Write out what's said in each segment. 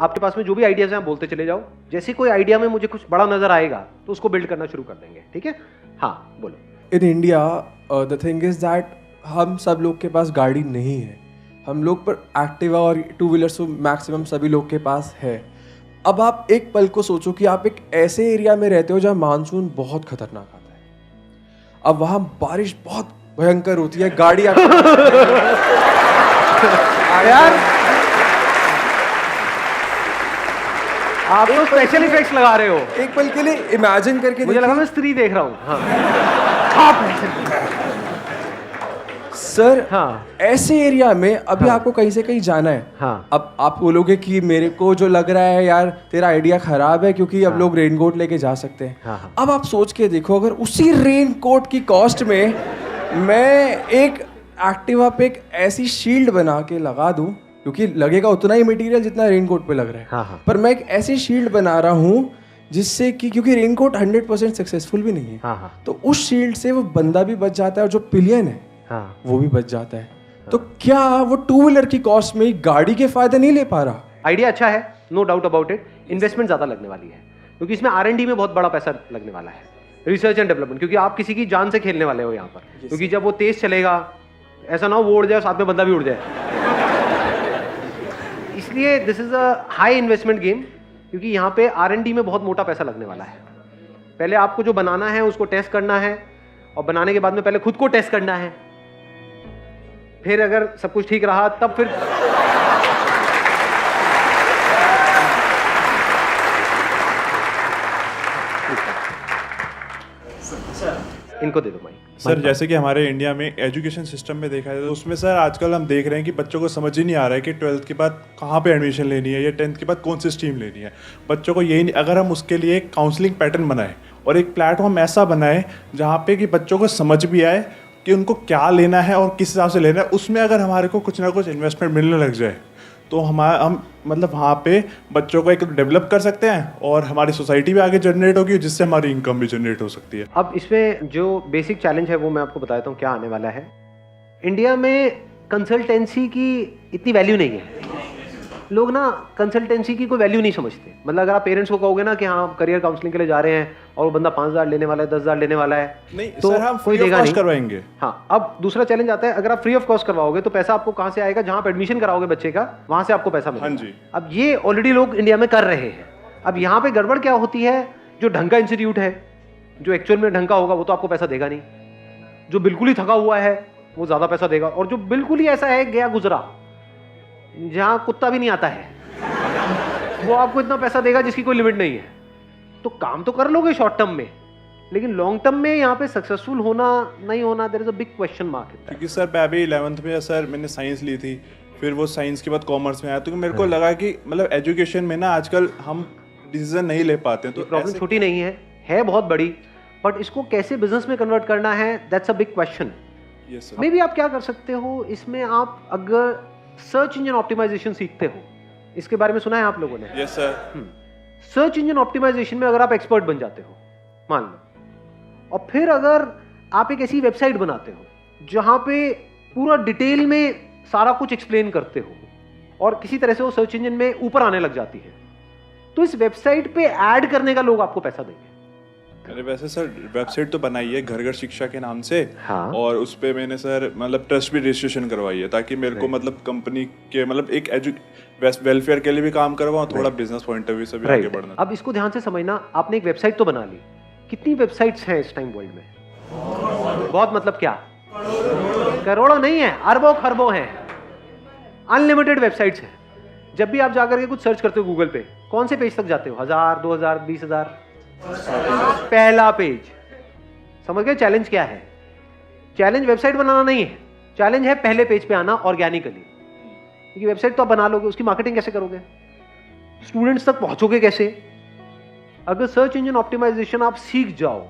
आपके पास में जो भी आइडियाज हैं आप बोलते चले जाओ, जैसे कोई आइडिया में मुझे कुछ बड़ा नजर आएगा तो उसको बिल्ड करना शुरू कर देंगे, ठीक है? हाँ बोलो। In India the thing is that हम सब लोग के पास गाड़ी नहीं है, हम लोग पर एक्टिवा और टू व्हीलर्स तो मैक्सिमम सभी लोग के पास है। अब आप एक पल को सोचो कि आप एक ऐसे एरिया में रहते हो जहाँ मानसून बहुत खतरनाक आता है, अब वहाँ बारिश बहुत भयंकर होती है, गाड़ी यार आप तो स्पेशल इफेक्ट्स लगा रहे हो। एक पल के लिए इमेजिन करके मुझे लगा मैं स्त्री देख रहा हूँ। हाँ सर, हाँ ऐसे एरिया में अभी हाँ, आपको कहीं से कहीं जाना है। हाँ, अब आप बोलोगे कि मेरे को जो लग रहा है यार तेरा आइडिया खराब है क्योंकि अब हाँ, लोग रेनकोट लेके जा सकते हैं। हाँ, हाँ, अब आप सोच के देखो, अगर उसी रेनकोट की कॉस्ट में मैं एक एक्टिवा पे एक ऐसी शील्ड बना के लगा दूं, क्योंकि लगेगा उतना ही मटेरियल जितना रेनकोट पे लग रहा है, हाँ, हाँ, पर मैं एक ऐसी शील्ड बना रहा हूँ जिससे कि, क्योंकि रेनकोट 100% सक्सेसफुल भी नहीं है, हाँ, हाँ, तो उस शील्ड से वो बंदा भी बच जाता है और जो पिलियन है हाँ, वो भी बच जाता है। तो क्या वो टू व्हीलर की कॉस्ट में गाड़ी के फायदे नहीं ले पा रहा? आइडिया अच्छा है, no doubt about it. Investment ज्यादा लगने वाली है क्योंकि इसमें R&D में बहुत बड़ा पैसा लगने वाला है, रिसर्च एंड डेवलपमेंट, क्योंकि आप किसी की जान से खेलने वाले हो यहाँ पर। क्योंकि जब वो तेज चलेगा, ऐसा ना हो वो उड़ जाए साथ में बंदा भी उड़ जाए। इसलिए this is a high investment game, क्योंकि यहाँ पे R&D में बहुत मोटा पैसा लगने वाला है। पहले आपको जो बनाना है उसको टेस्ट करना है, और बनाने के बाद में पहले खुद को टेस्ट करना है, फिर अगर सब कुछ ठीक रहा तब फिर इनको दे दो माइक। सर जैसे कि हमारे इंडिया में एजुकेशन सिस्टम में देखा जाए तो उसमें सर आजकल हम देख रहे हैं कि बच्चों को समझ ही नहीं आ रहा है कि 12th के बाद कहाँ पे एडमिशन लेनी है या 10th के बाद कौन सी स्ट्रीम लेनी है। बच्चों को यही नहीं, अगर हम उसके लिए एक काउंसलिंग पैटर्न बनाएं और एक प्लेटफॉर्म ऐसा बनाएं जहाँ पे कि बच्चों को समझ भी आए कि उनको क्या लेना है और किस हिसाब से लेना है, उसमें अगर हमारे को कुछ ना कुछ इन्वेस्टमेंट मिलने लग जाए तो हम मतलब वहाँ पे बच्चों को एक डेवलप कर सकते हैं और हमारी सोसाइटी भी आगे जनरेट होगी जिससे हमारी इनकम भी जनरेट हो सकती है। अब इसमें जो बेसिक चैलेंज है वो मैं आपको बताता हूँ क्या आने वाला है। इंडिया में कंसल्टेंसी की इतनी वैल्यू नहीं है, लोग ना कंसल्टेंसी की कोई वैल्यू नहीं समझते। मतलब अगर आप पेरेंट्स को कहोगे ना कि हाँ करियर काउंसलिंग के लिए जा रहे हैं और वो बंदा 5,000 लेने वाला है, 10,000 लेने वाला है, नहीं तो सर हम कोई फ्री ऑफ देगा कॉस्ट नहीं करवाएंगे। हाँ, अब दूसरा चैलेंज आता है, अगर आप फ्री ऑफ कॉस्ट करवाओगे तो पैसा आपको कहाँ से आएगा? जहाँ आप एडमिशन कराओगे बच्चे का, वहां से आपको पैसा मिलेगा। हाँ जी। अब ये ऑलरेडी लोग इंडिया में कर रहे हैं। अब यहाँ पे गड़बड़ क्या होती है, जो ढंग का इंस्टीट्यूट है, जो एक्चुअल में ढंग का होगा वो तो आपको पैसा देगा नहीं, जो बिल्कुल ही थका हुआ है वो ज्यादा पैसा देगा, और जो बिल्कुल ही ऐसा है गया गुजरा जहां कुत्ता भी नहीं आता है वो आपको इतना पैसा देगा जिसकी कोई लिमिट नहीं है। तो काम तो कर लोगे शॉर्ट टर्म में, लेकिन लॉन्ग टर्म में यहाँ पे सक्सेसफुल होना नहीं होना, there is a big question mark. क्योंकि सर मैं अभी 11th में सर मैंने साइंस ली थी, फिर वो साइंस के बाद कॉमर्स में आया, तो मेरे को लगा कि मतलब एजुकेशन में ना आजकल हम डिसीजन नहीं ले पाते हैं। तो प्रॉब्लम छोटी नहीं है बहुत बड़ी, बट इसको कैसे बिजनेस में कन्वर्ट करना है, that's a big question. May be आप क्या कर सकते हो इसमें, आप अगर सर्च इंजन ऑप्टिमाइजेशन सीखते हो, इसके बारे में सुना है आप लोगों ने? Yes sir. Search engine optimisation में अगर आप एक्सपर्ट बन जाते हो मान लो, और फिर अगर आप एक ऐसी वेबसाइट बनाते हो जहां पे पूरा डिटेल में सारा कुछ एक्सप्लेन करते हो और किसी तरह से वो सर्च इंजन में ऊपर आने लग जाती है, तो इस वेबसाइट पे ऐड करने का लोग आपको पैसा देंगे। अरे वैसे सर वेबसाइट तो बनाई है घर घर शिक्षा के नाम से। हाँ। और उस पे मैंने सर मतलब ट्रस्ट भी रजिस्ट्रेशन करवाई है ताकि मेरे को मतलब कंपनी के मतलब एक वेलफेयर के लिए भी काम करवाऊं, थोड़ा बिजनेस पॉइंट ऑफ व्यू से भी आगे बढ़ना। अब इसको ध्यान से समझना, आपने एक वेबसाइट तो बना ली, कितनी वेबसाइट्स हैं इस टाइम वर्ल्ड में? बहुत, मतलब क्या करोड़ों नहीं है, अरबों खरबों हैं, अनलिमिटेड वेबसाइट्स हैं। जब भी आप जाकर के कुछ सर्च करते हो गूगल पे, कौन से पेज तक जाते हो? 1000, 2000, 20,000? पहला पेज। समझ गए चैलेंज क्या है? चैलेंज वेबसाइट बनाना नहीं है, चैलेंज है पहले पेज पे आना ऑर्गेनिकली। क्योंकि वेबसाइट तो आप बना लोगे, उसकी मार्केटिंग कैसे करोगे? स्टूडेंट्स तक पहुंचोगे कैसे? अगर सर्च इंजन ऑप्टिमाइजेशन आप सीख जाओ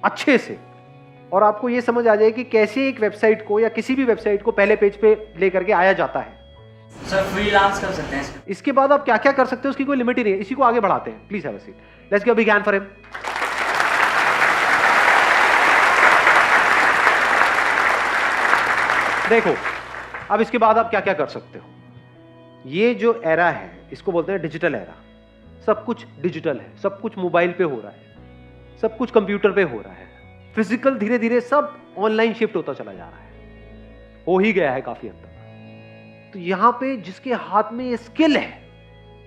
अच्छे से और आपको यह समझ आ जाए कि कैसे एक वेबसाइट को या किसी भी वेबसाइट को पहले पेज पे लेकर के आया जाता है, सर फ्रीलांस कर सकते हैं। इसके बाद आप क्या क्या कर सकते हो उसकी कोई लिमिट ही नहीं है। इसी को आगे बढ़ाते हैं। Please have a seat, let's give a big hand for him. देखो अब इसके बाद आप क्या क्या कर सकते हो। ये जो एरा है इसको बोलते हैं डिजिटल एरा। सब कुछ डिजिटल है, सब कुछ मोबाइल पे हो रहा है, सब कुछ कंप्यूटर पे हो रहा है। फिजिकल धीरे धीरे सब ऑनलाइन शिफ्ट होता चला जा रहा है, हो ही गया है काफी हद तक। तो यहां पे जिसके हाथ में ये स्किल है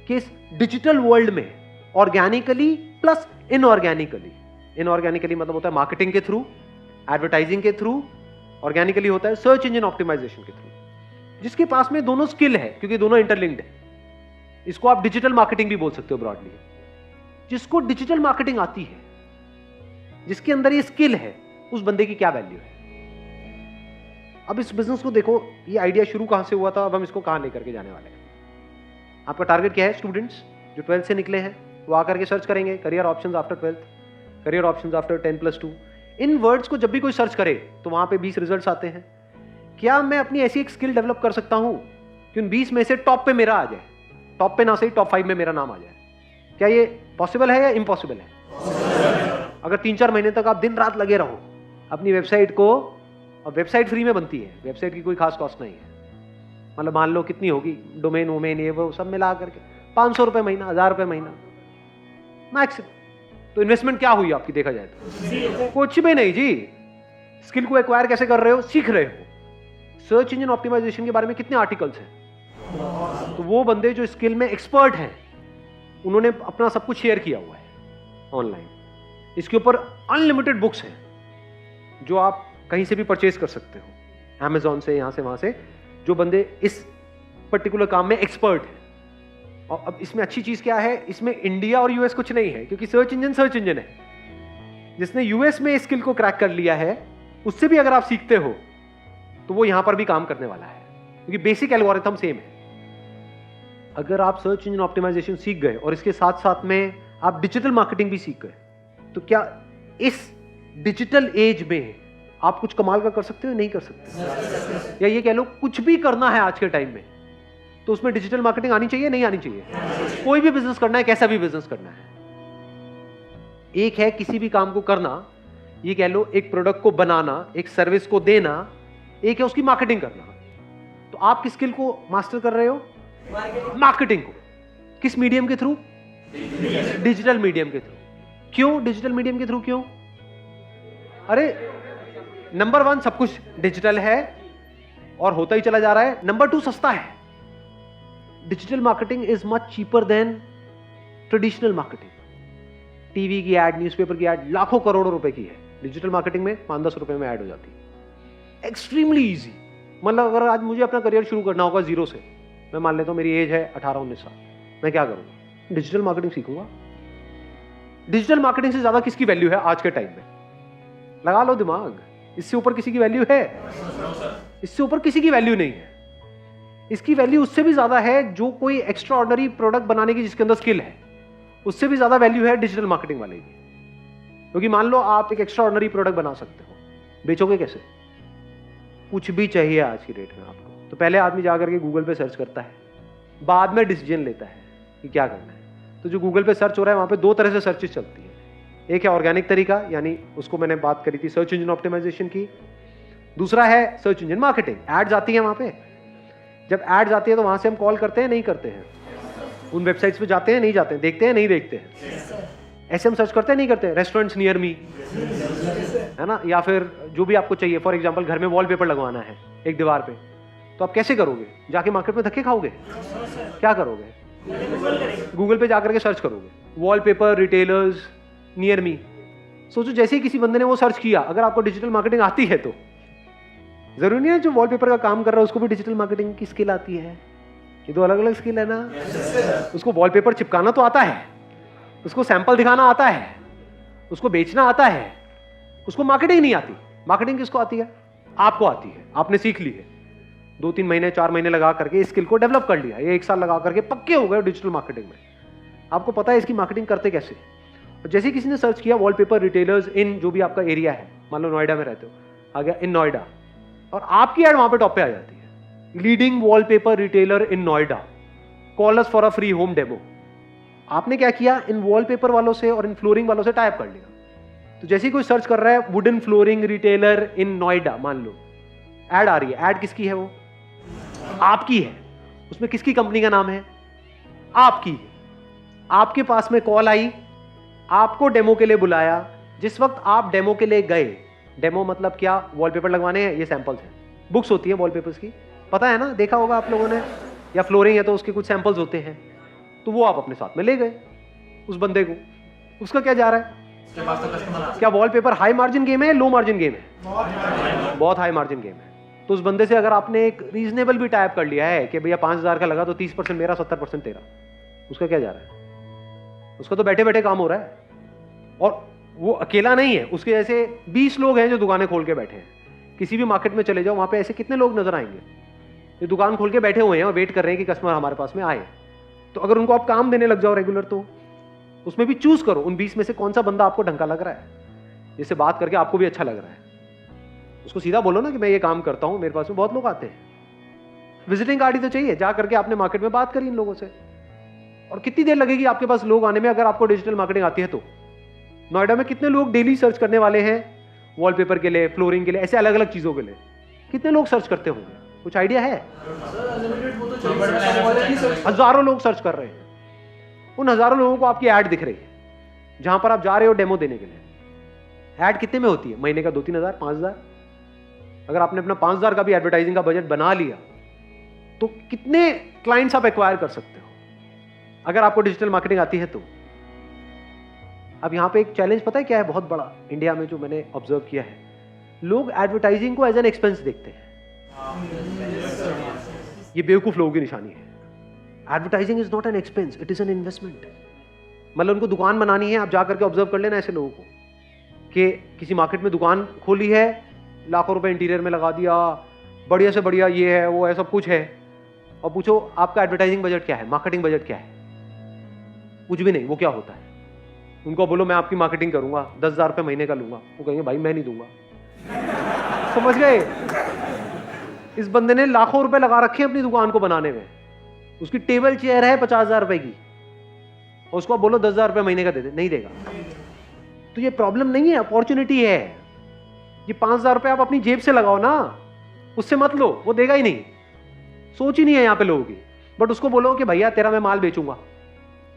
कि इस डिजिटल वर्ल्ड में ऑर्गेनिकली प्लस इनऑर्गेनिकली मतलब होता है मार्केटिंग के थ्रू, एडवर्टाइजिंग के थ्रू, ऑर्गेनिकली होता है सर्च इंजन ऑप्टिमाइजेशन के थ्रू। जिसके पास में दोनों स्किल है, क्योंकि दोनों इंटरलिंक्ड है, इसको आप डिजिटल मार्केटिंग भी बोल सकते हो ब्रॉडली। जिसको डिजिटल मार्केटिंग आती है, जिसके अंदर ये स्किल है, उस बंदे की क्या वैल्यू है। अब इस बिजनेस को देखो, ये आइडिया शुरू कहां से हुआ था, अब हम इसको कहां लेकर के जाने वाले हैं। आपका टारगेट क्या है? स्टूडेंट्स जो 12th से निकले हैं वो आकर के सर्च करेंगे career options after 12th, career options after 10+2। इन वर्ड्स को जब भी कोई सर्च करे तो वहां पे 20 रिजल्ट्स आते हैं। क्या मैं अपनी ऐसी एक स्किल डेवलप कर सकता हूं कि उन 20 में से टॉप पे मेरा आ जाए, टॉप पे ना सही टॉप 5 में मेरा नाम आ जाए? क्या ये पॉसिबल है या इम्पॉसिबल है? अगर 3-4 महीने तक आप दिन रात लगे रहो अपनी वेबसाइट को, और वेबसाइट फ्री में बनती है, वेबसाइट की कोई खास कॉस्ट नहीं है, मतलब मान लो कितनी होगी, डोमेन वोमेन ये वो सब मिला करके 500 रुपए महीना, 1000 रुपए महीना मैक्सिमम। तो इन्वेस्टमेंट क्या हुई आपकी देखा जाए तो? कुछ भी नहीं जी। स्किल को एक्वायर कैसे कर रहे हो? सीख रहे हो। सर्च इंजन ऑप्टिमाइजेशन के बारे में कितने आर्टिकल्स हैं, तो वो बंदे जो स्किल में एक्सपर्ट हैं उन्होंने अपना सब कुछ शेयर किया हुआ है ऑनलाइन। इसके ऊपर अनलिमिटेड बुक्स हैं जो आप कहीं से भी परचेज कर सकते हो, Amazon से, यहां से वहां से, जो बंदे इस पर्टिकुलर काम में एक्सपर्ट हैं। और अब इसमें अच्छी चीज क्या है, इसमें इंडिया और यूएस कुछ नहीं है, क्योंकि सर्च इंजन है। जिसने यूएस में स्किल को क्रैक कर लिया है उससे भी अगर आप सीखते हो तो वो यहां पर भी काम करने वाला है, क्योंकि बेसिक एल्गोरिथम सेम है। अगर आप सर्च इंजन ऑप्टिमाइजेशन सीख गए और इसके साथ साथ में आप डिजिटल मार्केटिंग भी सीख गए, तो क्या इस डिजिटल एज में आप कुछ कमाल का कर सकते हो? नहीं कर सकते। या ये कह लो कुछ भी करना है आज के टाइम में तो उसमें डिजिटल मार्केटिंग आनी चाहिए, नहीं आनी चाहिए? कोई भी बिजनेस करना है, कैसा भी बिजनेस करना है, एक है किसी भी काम को करना, ये कह लो एक प्रोडक्ट को बनाना, एक सर्विस को देना, एक है उसकी मार्केटिंग करना। तो आप किस स्किल को मास्टर कर रहे हो? मार्केटिंग को। किस मीडियम के थ्रू? डिजिटल मीडियम के थ्रू। क्यों डिजिटल मीडियम के थ्रू? क्यों? अरे नंबर 1 सब कुछ डिजिटल है और होता ही चला जा रहा है। नंबर 2 सस्ता है। Digital marketing is much cheaper than traditional marketing. TV की एड, न्यूज़पेपर की एड लाखों करोड़ों रुपए की है, डिजिटल मार्केटिंग में 5-10 रुपए में ऐड हो जाती है। Extremely easy. मतलब अगर आज मुझे अपना करियर शुरू करना होगा जीरो से, मैं मान लेता हूं मेरी एज है 18-19 साल, मैं क्या करूंगा? डिजिटल मार्केटिंग सीखूंगा। डिजिटल मार्केटिंग से ज्यादा किसकी वैल्यू है आज के टाइम में? लगा लो दिमाग। इससे ऊपर किसी की वैल्यू है? इससे ऊपर किसी की वैल्यू नहीं है। इसकी वैल्यू उससे भी ज्यादा है जो कोई एक्स्ट्रा ऑर्डिनरी प्रोडक्ट बनाने की जिसके अंदर स्किल है, उससे भी ज्यादा वैल्यू है डिजिटल मार्केटिंग वाले की। क्योंकि मान लो आप एक एक्स्ट्रा ऑर्डिनरी प्रोडक्ट बना सकते हो, बेचोगे कैसे? कुछ भी चाहिए आज की डेट में आपको, तो पहले आदमी जाकर के गूगल पे सर्च करता है, बाद में डिसीजन लेता है कि क्या करना है। तो जो गूगल पे सर्च हो रहा है वहां पे 2 तरह से सर्चेस चलती है। एक है ऑर्गेनिक तरीका, यानी उसको मैंने बात करी थी सर्च इंजन ऑप्टिमाइजेशन की। दूसरा है सर्च इंजन मार्केटिंग, एड्स आती है वहां पे। जब एड्स आती है तो वहां से हम कॉल करते हैं, नहीं करते हैं? उन वेबसाइट्स पे जाते हैं, नहीं जाते हैं? देखते हैं, नहीं देखते हैं? ऐसे हम सर्च करते हैं, नहीं करते हैं? रेस्टोरेंट्स नियर मी, है ना? या फिर जो भी आपको चाहिए, फॉर एग्जांपल घर में वॉलपेपर लगवाना है एक दीवार पे, तो आप कैसे करोगे? जाके मार्केट में धक्के खाओगे? क्या करोगे? गूगल पे जाकर के सर्च करोगे वॉलपेपर रिटेलर्स नियर मी। सोचो जैसे ही किसी बंदे ने वो सर्च किया, अगर आपको डिजिटल मार्केटिंग आती है तो जरूरी नहीं है जो वॉलपेपर का काम कर रहा है उसको भी डिजिटल मार्केटिंग की स्किल आती है। ये 2 अलग अलग स्किल है ना। उसको वॉलपेपर चिपकाना तो आता है, उसको सैंपल दिखाना आता है, उसको बेचना आता है, उसको मार्केटिंग नहीं आती। मार्केटिंग किसको आती है? आपको आती है, आपने सीख ली है। 2-3 महीने 4 महीने लगा करके इस स्किल को डेवलप कर लिया, ये 1 साल लगा करके पक्के हो गए डिजिटल मार्केटिंग में। आपको पता है इसकी मार्केटिंग करते कैसे। और जैसे किसी ने सर्च किया वॉलपेपर रिटेलर्स इन जो भी आपका एरिया है, मान लो नोएडा में रहते हो, आ गया इन नोएडा, और आपकी एड वहां पे टॉप पे आ जाती है, leading wallpaper retailer in Noida, call us for a free home demo. आपने क्या किया? इन वॉलपेपर वालों से और इन फ्लोरिंग वालों से टाइप कर लिया। तो जैसे ही कोई सर्च कर रहा है wooden flooring retailer in Noida, मान लो, एड आ रही है। एड किसकी है? वो आपकी है। उसमें किसकी कंपनी का नाम है? आपकी। आपके पास में कॉल आई, आपको डेमो के लिए बुलाया। जिस वक्त आप डेमो के लिए गए, डेमो मतलब क्या? वॉलपेपर लगवाने हैं, ये सैंपल्स हैं। बुक्स होती है वॉलपेपर्स की, पता है ना, देखा होगा आप लोगों ने, या फ्लोरिंग है तो उसके कुछ सैंपल्स होते हैं, तो वो आप अपने साथ में ले गए उस बंदे को। उसका क्या जा रहा है? क्या वॉलपेपर हाई मार्जिन गेम है, लो मार्जिन गेम है? बहुत हाई मार्जिन गेम है। तो उस बंदे से अगर आपने एक रीजनेबल भी टाइप कर लिया है कि भैया 5,000 का लगा तो 30% मेरा, 70% तेरा, उसका क्या जा रहा है? उसका तो बैठे बैठे काम हो रहा है। और वो अकेला नहीं है, उसके जैसे 20 लोग हैं जो दुकानें खोल के बैठे हैं। किसी भी मार्केट में चले जाओ, वहां पे ऐसे कितने लोग नजर आएंगे जो दुकान खोल के बैठे हुए हैं और वेट कर रहे हैं कि कस्टमर हमारे पास में आए। तो अगर उनको आप काम देने लग जाओ रेगुलर, तो उसमें भी चूज करो उन 20 में से कौन सा बंदा आपको ढंग का लग रहा है, जिससे बात करके आपको भी अच्छा लग रहा है। उसको सीधा बोलो ना कि मैं ये काम करता हूं, मेरे पास में बहुत लोग आते हैं। विजिटिंग कार्ड ही तो चाहिए, जा करके आपने मार्केट में बात करी इन लोगों से। और कितनी देर लगेगी आपके पास लोग आने में अगर आपको डिजिटल मार्केटिंग आती है तो? नोएडा में कितने लोग डेली सर्च करने वाले हैं वॉलपेपर के लिए, फ्लोरिंग के लिए, ऐसे अलग अलग चीजों के लिए? कितने लोग सर्च करते होंगे? कुछ आइडिया है? हजारों लोग सर्च कर रहे हैं। उन हजारों लोगों को आपकी ऐड दिख रही है जहां पर आप जा रहे हो डेमो देने के लिए। ऐड कितने में होती है? महीने का 2-3 हजार, 5,000। अगर आपने अपना 5,000 का भी एडवर्टाइजिंग का बजट बना लिया तो कितने क्लाइंट्स आप एक्वायर कर सकते हो अगर आपको डिजिटल मार्केटिंग आती है तो? अब यहां पे एक चैलेंज पता है क्या है बहुत बड़ा इंडिया में, जो मैंने ऑब्जर्व किया है, लोग एडवर्टाइजिंग को एज एन एक्सपेंस देखते हैं। ये बेवकूफ लोगों की निशानी है। Advertising is not an expense, it is an investment. मतलब उनको दुकान बनानी है, आप जाकर के ऑब्जर्व कर लेना ऐसे लोगों को कि किसी मार्केट में दुकान खोली है, लाखों रुपए इंटीरियर में लगा दिया, बढ़िया से बढ़िया ये है वो है सब कुछ है, और पूछो आपका एडवर्टाइजिंग बजट क्या है, मार्केटिंग बजट क्या है? कुछ भी नहीं। वो क्या होता है? उनको बोलो मैं आपकी मार्केटिंग करूंगा, 10,000 रुपये महीने का लूंगा, वो कहेंगे भाई मैं नहीं दूंगा। समझ गए? इस बंदे ने लाखों रुपए लगा रखे हैं अपनी दुकान को बनाने में, उसकी टेबल चेयर है 50,000 रुपए की, और उसको बोलो 10,000 रुपये महीने का दे दे, नहीं देगा। तो ये प्रॉब्लम नहीं है, अपॉर्चुनिटी है। ये 5,000 रुपये आप अपनी जेब से लगाओ ना, उससे मत लो, वो देगा ही नहीं। सोच ही नहीं है यहाँ पे लोगों की। बट उसको बोलो कि भैया तेरा मैं माल बेचूंगा,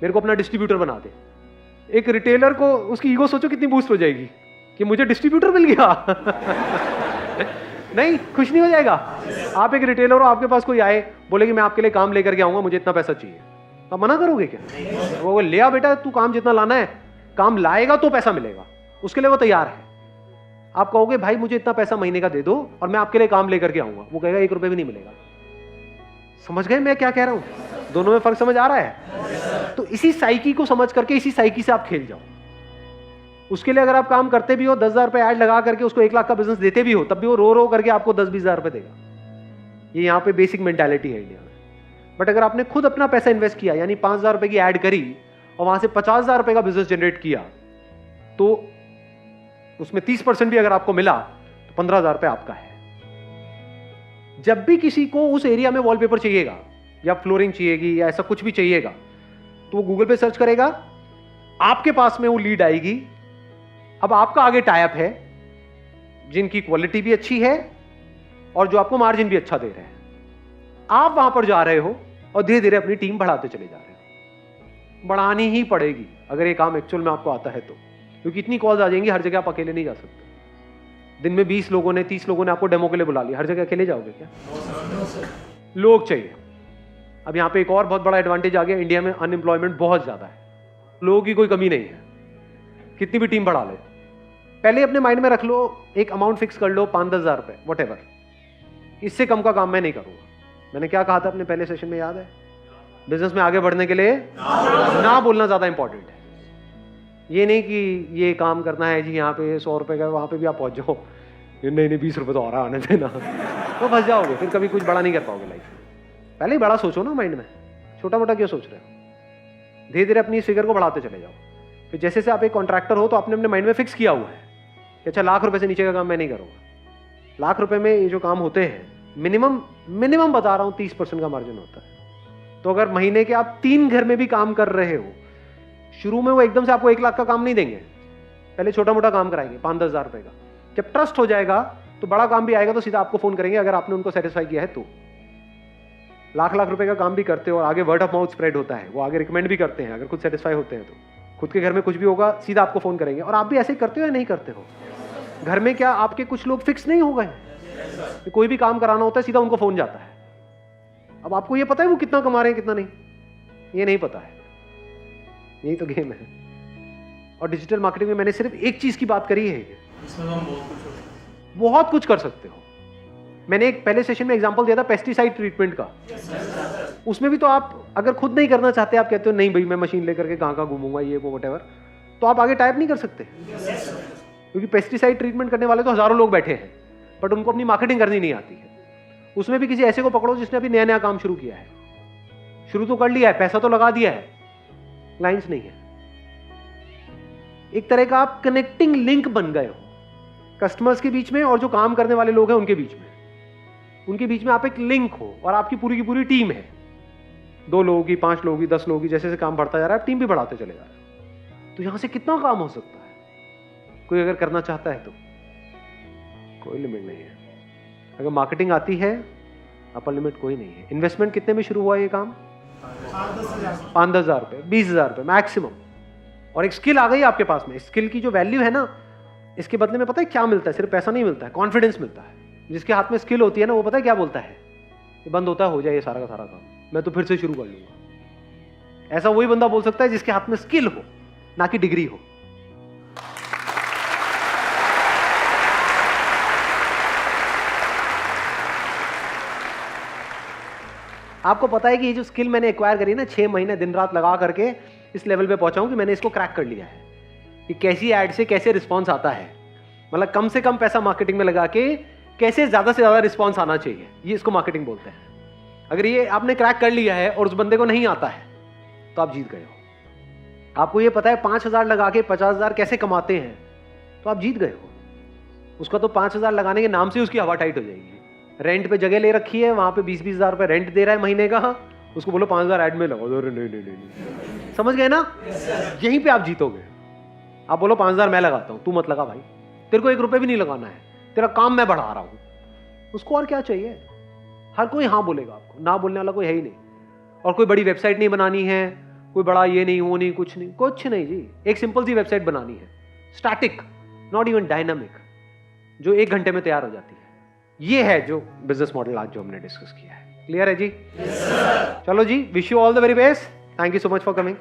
मेरे को अपना डिस्ट्रीब्यूटर बना दे। एक रिटेलर को उसकी ईगो सोचो कितनी बूस्ट हो जाएगी कि मुझे डिस्ट्रीब्यूटर मिल गया। नहीं, खुश नहीं हो जाएगा? आप एक रिटेलर हो, आपके पास कोई आए बोले कि मैं आपके लिए काम लेकर के आऊंगा, मुझे इतना पैसा चाहिए, तो आप मना करोगे क्या? वो ले आ बेटा, तू काम जितना लाना है, काम लाएगा तो पैसा मिलेगा, उसके लिए वो तैयार है। आप कहोगे भाई मुझे इतना पैसा महीने का दे दो और मैं आपके लिए काम लेकर के आऊंगा, वो कहेगा 1 रुपए भी नहीं मिलेगा। समझ गए मैं क्या कह रहा हूं? दोनों में फर्क समझ आ रहा है? तो इसी साइकी को समझ करके इसी साइकी से आप खेल जाओ। उसके लिए अगर आप काम करते भी हो, 10,000 रुपए ऐड लगा करके उसको 1 लाख का बिजनेस देते भी हो, तब भी वो रो रो करके आपको 10-20 हजार रुपए देगा। ये यहाँ पे बेसिक मेंटालिटी है इंडिया में। बट अगर आपने खुद अपना पैसा इन्वेस्ट किया, यानी 5,000 रुपए की ऐड करी और वहां से 50,000 रुपए का बिजनेस जनरेट किया, तो उसमें 30% भी अगर आपको मिला तो 15,000 रुपए आपका है। जब भी किसी को उस एरिया में वॉलपेपर चाहिएगा या फ्लोरिंग चाहिएगी या ऐसा कुछ भी चाहिएगा, तो वो गूगल पे सर्च करेगा, आपके पास में वो लीड आएगी। अब आपका आगे टाइप है जिनकी क्वालिटी भी अच्छी है और जो आपको मार्जिन भी अच्छा दे रहे हैं। आप वहां पर जा रहे हो और धीरे धीरे अपनी टीम बढ़ाते चले जा रहे हो। बढ़ानी ही पड़ेगी अगर ये काम एक्चुअल में आपको आता है तो, क्योंकि इतनी कॉल्स आ जाएंगी, हर जगह आप अकेले नहीं जा सकते। दिन में 20 लोगों ने 30 लोगों ने आपको डेमो के लिए बुला लिया, हर जगह अकेले जाओगे क्या? लोग चाहिए। अब यहाँ पे एक और बहुत बड़ा एडवांटेज आ गया, इंडिया में अनएम्प्लॉयमेंट बहुत ज्यादा है, लोगों की कोई कमी नहीं है, कितनी भी टीम बढ़ा ले। पहले अपने माइंड में रख लो, एक अमाउंट फिक्स कर लो, 5-10 हजार रुपए, वट एवर, इससे कम का काम मैं नहीं करूंगा। मैंने क्या कहा था अपने पहले सेशन में, याद है? बिजनेस में आगे बढ़ने के लिए ना बोलना ज्यादा इंपॉर्टेंट है। ये नहीं कि ये काम करना है जी, यहाँ पे 100 रुपए का, वहां पे भी आप पहुंच जाओ, नहीं 20 रुपए तो आ रहा आने देना, तो फंस जाओगे, फिर कभी कुछ बड़ा नहीं कर पाओगे लाइफ में। पहले ही बड़ा सोचो ना माइंड में, छोटा मोटा क्यों सोच रहे हो? धीरे धीरे अपनी इस फिगर को बढ़ाते चले जाओ। फिर जैसे से आप एक कॉन्ट्रैक्टर हो तो आपने अपने माइंड में फिक्स किया हुआ है कि अच्छा 1,00,000 रुपए से नीचे का काम मैं नहीं करूंगा। 1,00,000 रुपए में ये जो काम होते हैं, मिनिमम बता रहा हूं 30% का मार्जिन होता है। तो अगर महीने के आप 3 घर में भी काम कर रहे हो, शुरू में वो एकदम से आपको 1,00,000 का काम नहीं देंगे, पहले छोटा मोटा काम कराएंगे 5-10 हजार रुपए का। जब ट्रस्ट हो जाएगा तो बड़ा काम भी आएगा तो सीधा आपको फोन करेंगे अगर आपने उनको सेटिस्फाई किया है तो। लाख लाख रुपए का काम भी करते हो और आगे वर्ड ऑफ माउथ स्प्रेड होता है, वो आगे रिकमेंड भी करते हैं, अगर खुद सेटिस्फाई होते हैं तो खुद के घर में कुछ भी होगा सीधा आपको फ़ोन करेंगे। और आप भी ऐसे ही करते हो या नहीं करते हो? घर में क्या आपके कुछ लोग फिक्स नहीं हो गए? कोई भी काम कराना होता है सीधा उनको फ़ोन जाता है। अब आपको ये पता है वो कितना कमा रहे हैं कितना नहीं? ये नहीं पता है। यही तो गेम है। और डिजिटल मार्केटिंग में मैंने सिर्फ एक चीज़ की बात करी है, इसमें हम बहुत कुछ कर सकते हो। मैंने एक पहले सेशन में एग्जांपल दिया था पेस्टिसाइड ट्रीटमेंट का। उसमें भी तो आप अगर खुद नहीं करना चाहते, आप कहते हो नहीं भाई मैं मशीन लेकर के कहाँ घूमूंगा ये वो व्हाटएवर, तो आप आगे टाइप नहीं कर सकते। क्योंकि पेस्टिसाइड ट्रीटमेंट करने वाले तो हजारों लोग बैठे हैं, बट उनको अपनी मार्केटिंग करनी नहीं आती है। उसमें भी किसी ऐसे को पकड़ो जिसने अभी नया नया काम शुरू किया है, शुरू तो कर लिया है, पैसा तो लगा दिया है, लाइंस नहीं है। एक तरह का आप कनेक्टिंग लिंक बन गए हो कस्टमर्स के बीच में और जो काम करने वाले लोग हैं उनके बीच में। उनके बीच में आप एक लिंक हो और आपकी पूरी की पूरी टीम है, 2 लोगों की, 5 लोगों की, 10 लोगों की, जैसे जैसे काम बढ़ता जा रहा है आप टीम भी बढ़ाते चले जा रहे हो। तो यहां से कितना काम हो सकता है, कोई अगर करना चाहता है तो कोई लिमिट नहीं है। अगर मार्केटिंग आती है अपर लिमिट कोई नहीं है। इन्वेस्टमेंट कितने में शुरू हुआ ये काम? 5-10 हज़ार रुपये, 20 हज़ार रुपये मैक्सिमम। और एक स्किल आ गई आपके पास में। स्किल की जो वैल्यू है ना, इसके बदले में पता है क्या मिलता है? सिर्फ पैसा नहीं मिलता है, कॉन्फिडेंस मिलता है। जिसके हाथ में स्किल होती है ना, वो पता है क्या बोलता है? ये बंद होता है, हो जाए ये सारा का सारा काम, मैं तो फिर से शुरू कर लूंगा। ऐसा वही बंदा बोल सकता है जिसके हाथ में स्किल हो, ना कि डिग्री हो। आपको पता है कि ये जो स्किल मैंने एक्वायर करी ना, 6 महीने दिन रात लगा करके इस लेवल पे पहुंचा हूं कि मैंने इसको क्रैक कर लिया है कि कैसी ऐड से कैसे रिस्पॉन्स आता है। मतलब कम से कम पैसा मार्केटिंग में लगा के कैसे ज्यादा से ज्यादा रिस्पॉन्स आना चाहिए, ये इसको मार्केटिंग बोलते हैं। अगर ये आपने क्रैक कर लिया है और उस बंदे को नहीं आता है तो आप जीत गए हो। आपको ये पता है 5,000 लगा के 50,000 कैसे कमाते हैं तो आप जीत गए हो। उसका तो 5,000 लगाने के नाम से उसकी हवा टाइट हो जाएगी। रेंट पे जगह ले रखी है, वहां पे 20-20 हज़ार रुपए रेंट दे रहा है महीने का, उसको बोलो 5,000 ऐड में लगाओ, नहीं। समझ गए ना? यहीं पे आप जीतोगे। आप बोलो 5,000 मैं लगाता हूं, तू मत लगा भाई, तेरे को 1 रुपए भी नहीं लगाना है, तेरा काम मैं बढ़ा रहा हूं। उसको और क्या चाहिए? हर कोई हाँ बोलेगा आपको, ना बोलने वाला कोई है ही नहीं। और कोई बड़ी वेबसाइट नहीं बनानी है, कोई बड़ा ये नहीं वो नहीं, कुछ नहीं जी। एक सिंपल सी वेबसाइट बनानी है, स्टैटिक, नॉट इवन डायनामिक, जो 1 घंटे में तैयार हो जाती है। ये है जो बिजनेस मॉडल आज जो हमने डिस्कस किया है। क्लियर है जी? चलो जी, wish you all the very best. Thank you so much for coming.